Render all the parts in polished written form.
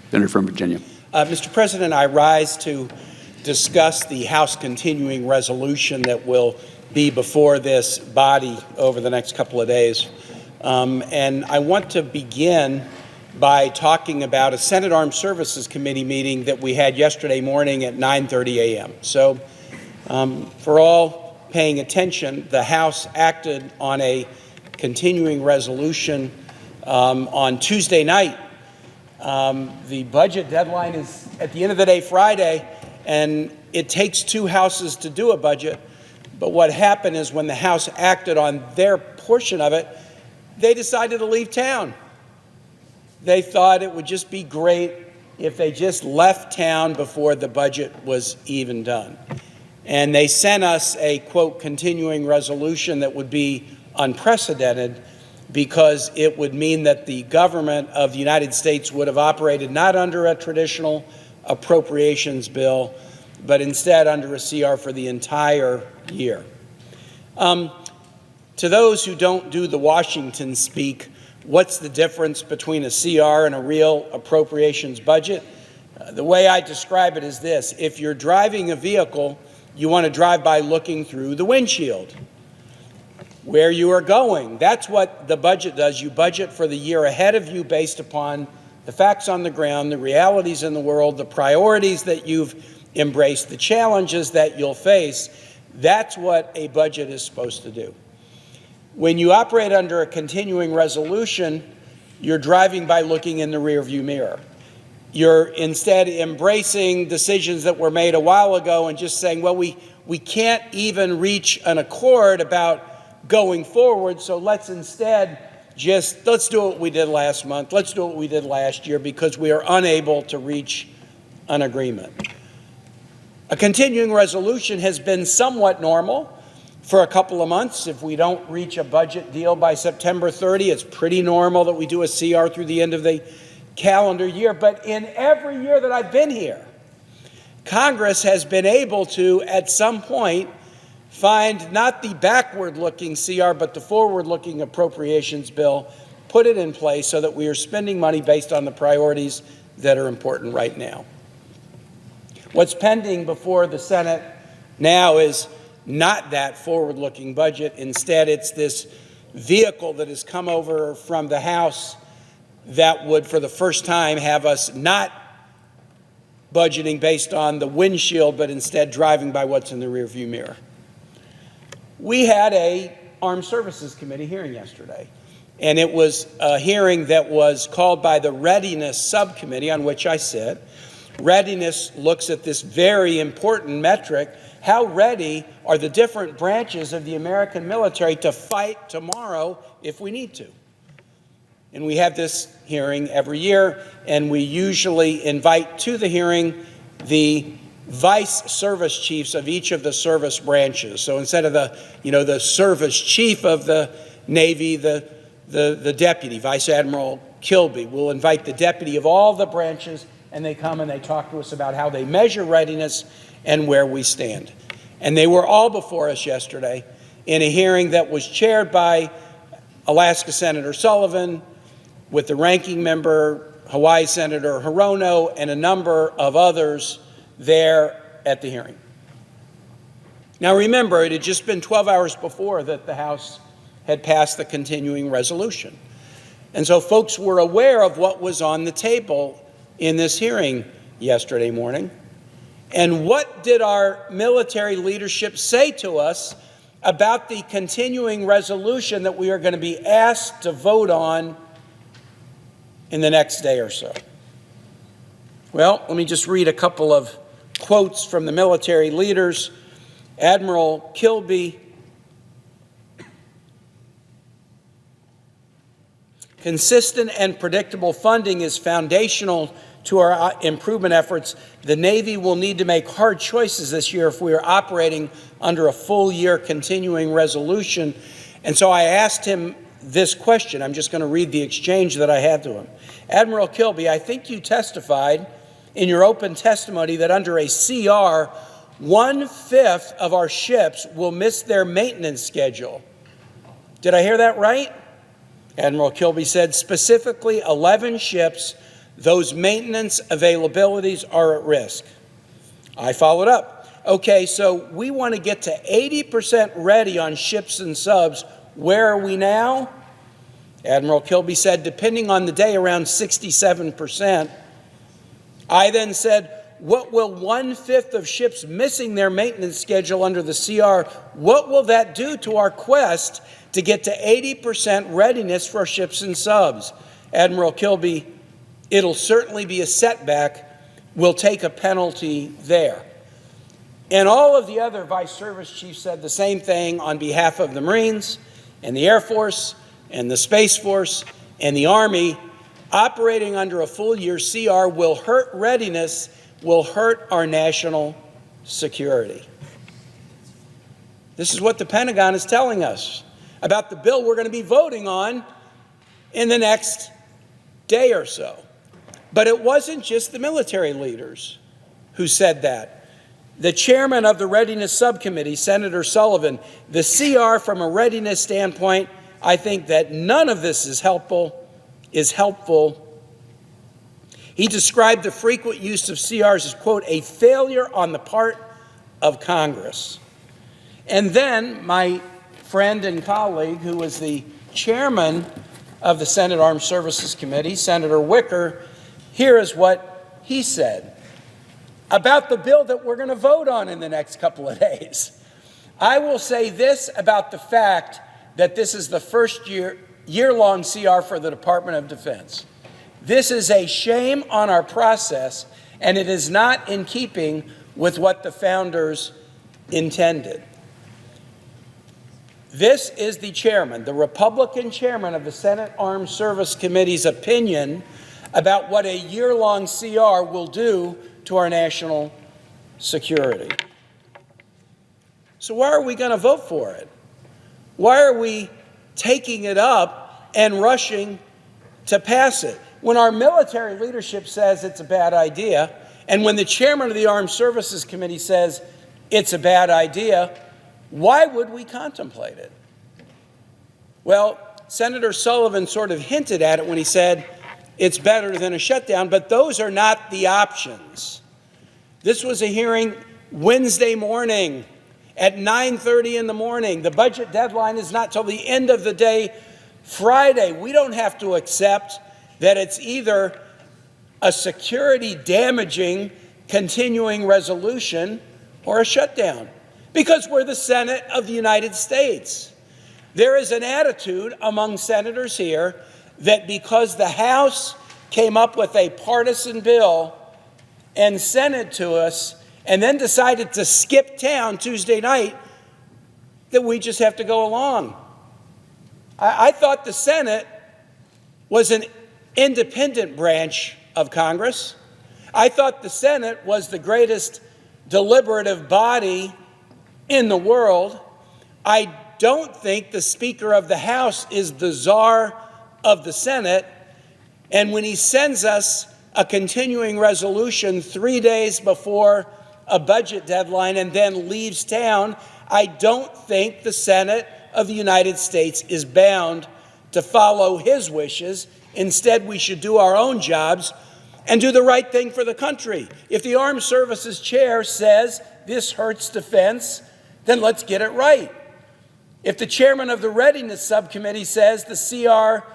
Senator from Virginia. Mr. President, I rise to discuss the House continuing resolution that will be before this body over the next couple of days. And I want to begin by talking about a Senate Armed Services Committee meeting that we had yesterday morning at 9:30 a.m. So for all paying attention, the House acted on a continuing resolution on Tuesday night. The budget deadline is at the end of the day Friday, and it takes two houses to do a budget. But what happened is when the House acted on their portion of it, they decided to leave town. They thought it would just be great if they just left town before the budget was even done. And they sent us a, quote, continuing resolution that would be unprecedented, because it would mean that the government of the United States would have operated not under a traditional appropriations bill, but instead under a CR for the entire year. To those who don't do the Washington speak, what's the difference between a CR and a real appropriations budget? The way I describe it is this: if you're driving a vehicle, you want to drive by looking through the windshield. Where you are going, that's what the budget does. You budget for the year ahead of you based upon the facts on the ground, the realities in the world, the priorities that you've embraced, the challenges that you'll face. That's what a budget is supposed to do. When you operate under a continuing resolution, you're driving by looking in the rearview mirror. You're instead embracing decisions that were made a while ago and just saying, well, we can't even reach an accord about going forward, so let's instead let's do what we did last month, let's do what we did last year, because we are unable to reach an agreement. A continuing resolution has been somewhat normal for a couple of months. If we don't reach a budget deal by September 30, it's pretty normal that we do a CR through the end of the calendar year. But in every year that I've been here, Congress has been able to, at some point, find not the backward-looking CR, but the forward-looking appropriations bill, put it in place so that we are spending money based on the priorities that are important right now. What's pending before the Senate now is not that forward-looking budget. Instead, it's this vehicle that has come over from the House that would, for the first time, have us not budgeting based on the windshield, but instead driving by what's in the rearview mirror. We had a Armed Services Committee hearing yesterday, and it was a hearing that was called by the Readiness Subcommittee, on which I sit. Readiness looks at this very important metric: how ready are the different branches of the American military to fight tomorrow if we need to? And we have this hearing every year, and we usually invite to the hearing the vice service chiefs of each of the service branches. So instead of the service chief of the Navy, the deputy, Vice Admiral Kilby, we'll invite the deputy of all the branches, and they come and they talk to us about how they measure readiness and where we stand. And they were all before us yesterday in a hearing that was chaired by Alaska Senator Sullivan, with the ranking member, Hawaii Senator Hirono, and a number of others there at the hearing. Now remember, it had just been 12 hours before that the House had passed the continuing resolution. And so folks were aware of what was on the table in this hearing yesterday morning. And what did our military leadership say to us about the continuing resolution that we are going to be asked to vote on in the next day or so? Well, let me just read a couple of quotes from the military leaders. Admiral Kilby: consistent and predictable funding is foundational to our improvement efforts. The Navy will need to make hard choices this year if we are operating under a full-year continuing resolution. And so I asked him this question. I'm just going to read the exchange that I had to him. Admiral Kilby, I think you testified in your open testimony that under a CR, 1/5 of our ships will miss their maintenance schedule. Did I hear that right? Admiral Kilby said, specifically 11 ships Those maintenance availabilities are at risk. I followed up. Okay, so we want to get to 80% ready on ships and subs. Where are we now? Admiral Kilby said, depending on the day, around 67%. I then said, what will 1/5 of ships missing their maintenance schedule under the CR, what will that do to our quest to get to 80% readiness for ships and subs? Admiral Kilby, it'll certainly be a setback. We'll take a penalty there. And all of the other vice service chiefs said the same thing on behalf of the Marines and the Air Force and the Space Force and the Army. Operating under a full-year CR will hurt readiness, will hurt our national security. This is what the Pentagon is telling us about the bill we're going to be voting on in the next day or so. But it wasn't just the military leaders who said that. The chairman of the Readiness Subcommittee, Senator Sullivan, the CR from a readiness standpoint, I think that none of this is helpful. He described the frequent use of CRs as, quote, a failure on the part of Congress. And then my friend and colleague, who was the chairman of the Senate Armed Services Committee, Senator Wicker, here is what he said about the bill that we're going to vote on in the next couple of days. I will say this about the fact that this is the first year-long CR for the Department of Defense. This is a shame on our process, and it is not in keeping with what the founders intended. This is the chairman, the Republican chairman of the Senate Armed Service Committee's opinion about what a year-long CR will do to our national security. So why are we going to vote for it? Why are we taking it up and rushing to pass it? When our military leadership says it's a bad idea, and when the chairman of the Armed Services Committee says it's a bad idea, why would we contemplate it? Well, Senator Sullivan sort of hinted at it when he said it's better than a shutdown, but those are not the options. This was a hearing Wednesday morning at 9:30 in the morning. The budget deadline is not till the end of the day Friday. We don't have to accept that it's either a security damaging continuing resolution or a shutdown, because we're the Senate of the United States. There is an attitude among senators here that because the House came up with a partisan bill and sent it to us and then decided to skip town Tuesday night, that we just have to go along. I thought the Senate was an independent branch of Congress. I thought the Senate was the greatest deliberative body in the world. I don't think the Speaker of the House is the czar of the Senate. And when he sends us a continuing resolution 3 days before a budget deadline and then leaves town, I don't think the Senate of the United States is bound to follow his wishes. Instead, we should do our own jobs and do the right thing for the country. If the Armed Services Chair says this hurts defense, then let's get it right. If the chairman of the Readiness Subcommittee says the CR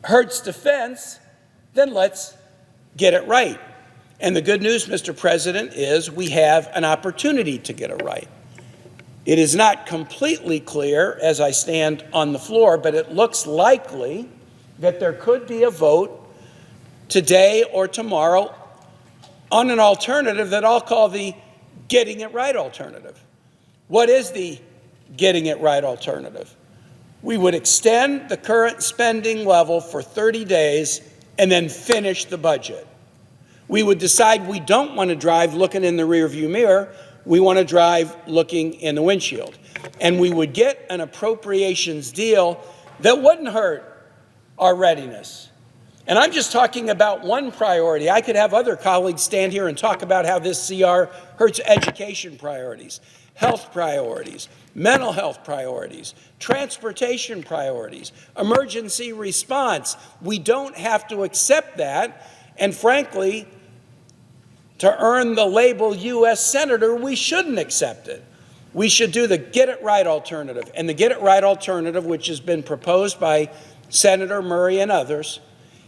hurts defense, then let's get it right. And the good news, Mr. President, is we have an opportunity to get it right. It is not completely clear as I stand on the floor, but it looks likely that there could be a vote today or tomorrow on an alternative that I'll call the getting it right alternative. What is the getting it right alternative? We would extend the current spending level for 30 days and then finish the budget. We would decide we don't want to drive looking in the rearview mirror. We want to drive looking in the windshield. And we would get an appropriations deal that wouldn't hurt our readiness. And I'm just talking about one priority. I could have other colleagues stand here and talk about how this CR hurts education priorities, health priorities, mental health priorities, transportation priorities, emergency response. We don't have to accept that, and frankly, to earn the label U.S. Senator, we shouldn't accept it. We should do the Get It Right alternative, and the Get It Right alternative, which has been proposed by Senator Murray and others,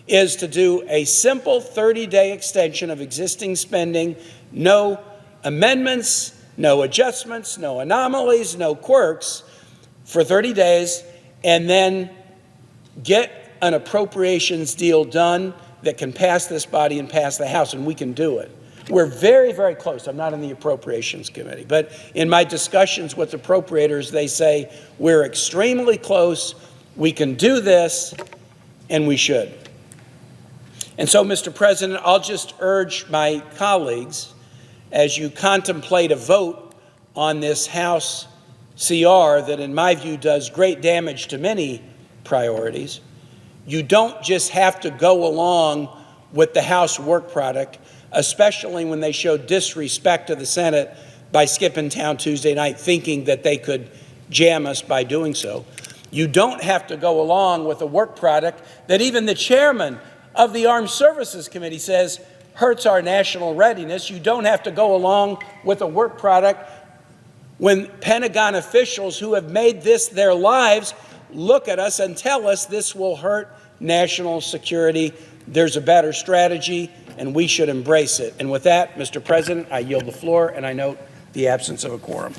is to do a simple 30-day extension of existing spending, no amendments, no adjustments, no anomalies, no quirks for 30 days, and then get an appropriations deal done that can pass this body and pass the House, and we can do it. We're very, very close. I'm not in the Appropriations Committee, but in my discussions with appropriators, they say we're extremely close, we can do this, and we should. And so, Mr. President, I'll just urge my colleagues, as you contemplate a vote on this House CR that, in my view, does great damage to many priorities, you don't just have to go along with the House work product, especially when they show disrespect to the Senate by skipping town Tuesday night, thinking that they could jam us by doing so. You don't have to go along with a work product that even the chairman of the Armed Services Committee says hurts our national readiness. You don't have to go along with a work product when Pentagon officials who have made this their lives look at us and tell us this will hurt national security. There's a better strategy, and we should embrace it. And with that, Mr. President, I yield the floor, and I note the absence of a quorum.